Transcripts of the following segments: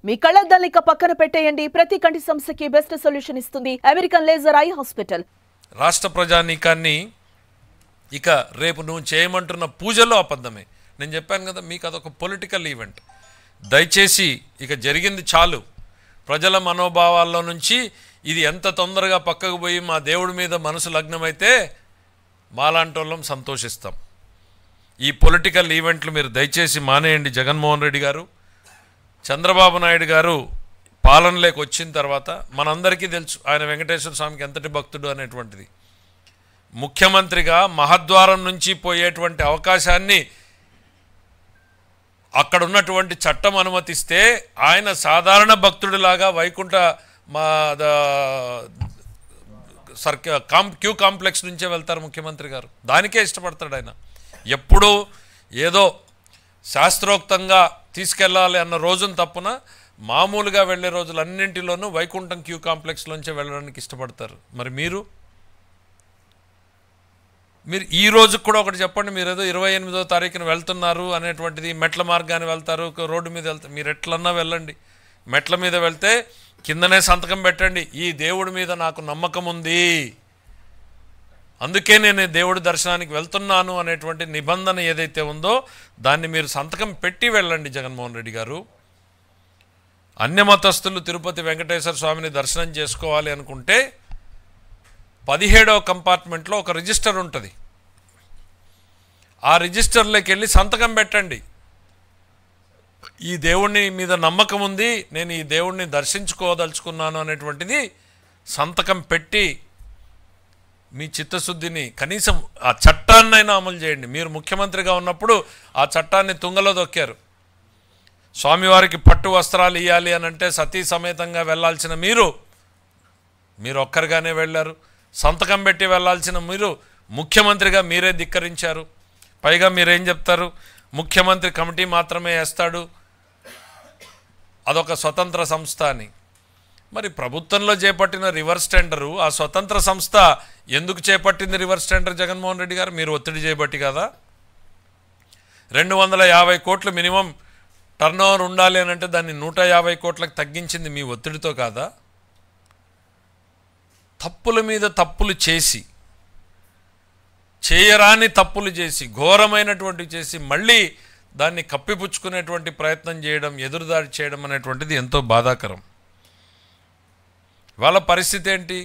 మీ కళ్ళద్దాలు ఇక పక్కన పెట్టేయండి. ప్రతి కంటి సమస్యకి బెస్ట్ సొల్యూషన్ ఇస్తుంది అమెరికన్ లేజర్ ఐ హాస్పిటల్. రాష్ట్ర ప్రజానీకాన్ని ఇక రేపు నువ్వు చేయమంటున్న పూజలో అబద్ధమే. నేను చెప్పాను కదా, మీకు అదొక పొలిటికల్ ఈవెంట్. దయచేసి ఇక జరిగింది చాలు. ప్రజల మనోభావాల్లో నుంచి ఇది ఎంత తొందరగా పక్కకు పోయి మా దేవుడి మీద మనసు లగ్నమైతే మాలాంటి వాళ్ళం సంతోషిస్తాం. ఈ పొలిటికల్ ఈవెంట్లు మీరు దయచేసి మానేయండి. జగన్మోహన్ రెడ్డి గారు, చంద్రబాబు నాయుడు గారు పాలనలోకి వచ్చిన తర్వాత మనందరికీ తెలుసు ఆయన వెంకటేశ్వర స్వామికి ఎంతటి భక్తుడు అనేటువంటిది. ముఖ్యమంత్రిగా మహద్వారం నుంచి పోయేటువంటి అవకాశాన్ని అక్కడ ఉన్నటువంటి చట్టం అనుమతిస్తే ఆయన సాధారణ భక్తుడిలాగా వైకుంఠ క్యూ కాంప్లెక్స్ నుంచే వెళ్తారు ముఖ్యమంత్రి గారు. దానికే ఇష్టపడతాడు ఆయన. ఎప్పుడూ ఏదో శాస్త్రోక్తంగా తీసుకెళ్ళాలి అన్న రోజును తప్పున మామూలుగా వెళ్ళే రోజులన్నింటిలోనూ వైకుంఠం క్యూ కాంప్లెక్స్లోంచే వెళ్ళడానికి ఇష్టపడతారు. మరి మీరు ఈ రోజు కూడా ఒకటి చెప్పండి. మీరు ఏదో 28వ తారీఖున వెళ్తున్నారు అనేటువంటిది, మెట్ల మార్గాన్ని వెళ్తారు, రోడ్డు మీద వెళ్తారు. మీరు ఎట్లన్నా వెళ్ళండి. మెట్ల మీద వెళ్తే కిందనే సంతకం పెట్టండి, ఈ దేవుడి మీద నాకు నమ్మకం ఉంది, అందుకే నేను దేవుడి దర్శనానికి వెళ్తున్నాను అనేటువంటి నిబంధన ఏదైతే ఉందో దాన్ని మీరు సంతకం పెట్టి వెళ్ళండి. జగన్మోహన్ రెడ్డి గారు, అన్యమతస్థులు తిరుపతి వెంకటేశ్వర స్వామిని దర్శనం చేసుకోవాలి అనుకుంటే 17వ కంపార్ట్మెంట్లో ఒక రిజిస్టర్ ఉంటుంది. ఆ రిజిస్టర్లోకి వెళ్ళి సంతకం పెట్టండి. ఈ దేవుడిని మీద నమ్మకం ఉంది, నేను ఈ దేవుడిని దర్శించుకోదలుచుకున్నాను అనేటువంటిది సంతకం పెట్టి మీ చిత్తశుద్ధిని, కనీసం ఆ చట్టాన్నైనా అమలు చేయండి. మీరు ముఖ్యమంత్రిగా ఉన్నప్పుడు ఆ చట్టాన్ని తుంగలో దొక్కారు. స్వామివారికి పట్టు వస్త్రాలు ఇవ్వాలి అని అంటే సతీ సమేతంగా వెళ్ళాల్సిన మీరు ఒక్కరిగానే వెళ్ళారు. సంతకం పెట్టి వెళ్ళాల్సిన మీరు ముఖ్యమంత్రిగా మీరే ధిక్కరించారు. పైగా మీరేం చెప్తారు, ముఖ్యమంత్రి కమిటీ మాత్రమే వేస్తాడు, అదొక స్వతంత్ర సంస్థ అని. మరి ప్రభుత్వంలో చేపట్టిన రివర్స్ టెండరు ఆ స్వతంత్ర సంస్థ ఎందుకు చేపట్టింది రివర్స్ టెండర్? జగన్మోహన్ రెడ్డి గారు, మీరు ఒత్తిడి చేయబట్టి కదా. 250 కోట్లు మినిమం టర్న్ ఓవర్ ఉండాలి అని అంటే దాన్ని 150 కోట్లకు తగ్గించింది మీ ఒత్తిడితో కాదా? తప్పుల మీద తప్పులు చేసి, చేయరాని తప్పులు చేసి, ఘోరమైనటువంటి చేసి మళ్ళీ దాన్ని కప్పిపుచ్చుకునేటువంటి ప్రయత్నం చేయడం, ఎదురుదాడి చేయడం అనేటువంటిది ఎంతో బాధాకరం. వాళ్ళ పరిస్థితి ఏంటి?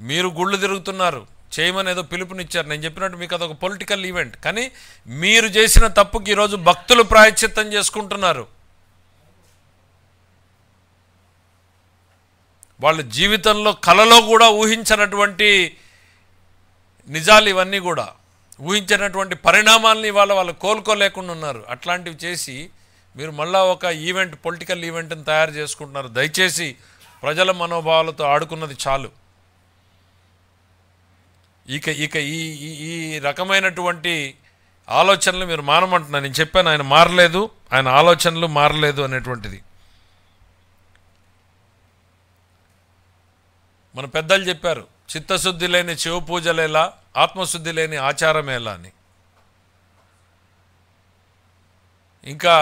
మీరు గుళ్ళు తిరుగుతున్నారు, చేయమని ఏదో పిలుపునిచ్చారు. నేను చెప్పినట్టు మీకు అదొక పొలిటికల్ ఈవెంట్. కానీ మీరు చేసిన తప్పుకి ఈరోజు భక్తులు ప్రాయశ్చిత్తం చేసుకుంటున్నారు. వాళ్ళ జీవితంలో కలలో కూడా ఊహించినటువంటి నిజాలు ఇవన్నీ కూడా, ఊహించినటువంటి పరిణామాలని వాళ్ళు కోలుకోలేకుండా ఉన్నారు. అట్లాంటివి చేసి మీరు మళ్ళా ఒక ఈవెంట్, పొలిటికల్ ఈవెంట్ని తయారు చేసుకుంటున్నారు. దయచేసి ప్రజల మనోభావాలతో ఆడుకున్నది చాలు. ఇక ఈ రకమైనటువంటి ఆలోచనలు మీరు మానమంటున్నారు. నేను చెప్పాను, ఆయన మారలేదు, ఆయన ఆలోచనలు మారలేదు అనేటువంటిది. మన పెద్దలు చెప్పారు, చిత్తశుద్ధి లేని శివ పూజలేలా, ఆత్మశుద్ధి లేని ఆచారమేలా అని. ఇంకా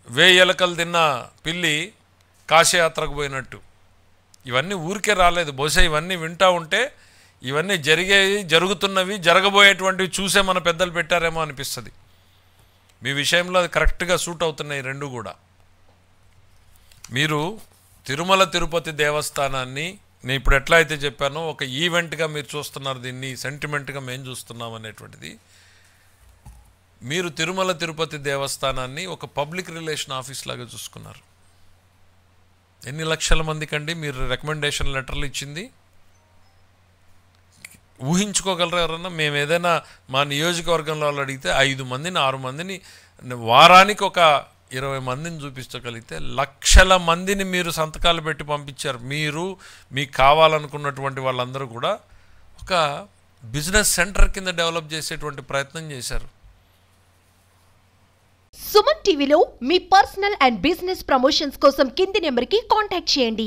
1000 ఎలకలు తిన్న పిల్లి కాశయాత్రకు పోయినట్టు ఇవన్నీ ఊరికే రాలేదు. బహుశా ఇవన్నీ వింటూ ఉంటే ఇవన్నీ జరుగుతున్నవి, జరగబోయేటువంటివి చూసే మన పెద్దలు పెట్టారేమో అనిపిస్తుంది. మీ విషయంలో అది కరెక్ట్గా సూట్ అవుతున్నాయి రెండు కూడా. మీరు తిరుమల తిరుపతి దేవస్థానాన్ని నేను ఇప్పుడు ఎట్లా అయితే చెప్పానో ఒక ఈవెంట్గా మీరు చూస్తున్నారు, దీన్ని సెంటిమెంట్గా మేము చూస్తున్నాం అనేటువంటిది. మీరు తిరుమల తిరుపతి దేవస్థానాన్ని ఒక పబ్లిక్ రిలేషన్ ఆఫీస్ లాగా చూసుకున్నారు. ఎన్ని లక్షల మందికండి మీరు రికమెండేషన్ లెటర్లు ఇచ్చింది? ఊహించుకోగలరా ఎవరన్నా? మేము ఏదైనా మా నియోజకవర్గంలో వాళ్ళు అడిగితే 5 మందిని 6 మందిని, వారానికి ఒక 20 మందిని చూపించగలిగితే లక్షల మందిని మీరు సంతకాలు పెట్టి పంపించారు. మీరు మీకు కావాలనుకున్నటువంటి వాళ్ళందరూ కూడా ఒక బిజినెస్ సెంటర్ కింద డెవలప్ చేసేటువంటి ప్రయత్నం చేశారు. సుమన్ టీవీలో మీ పర్సనల్ అండ్ బిజినెస్ ప్రమోషన్స్ కోసం కింది నెంబర్కి కాంటాక్ట్ చేయండి.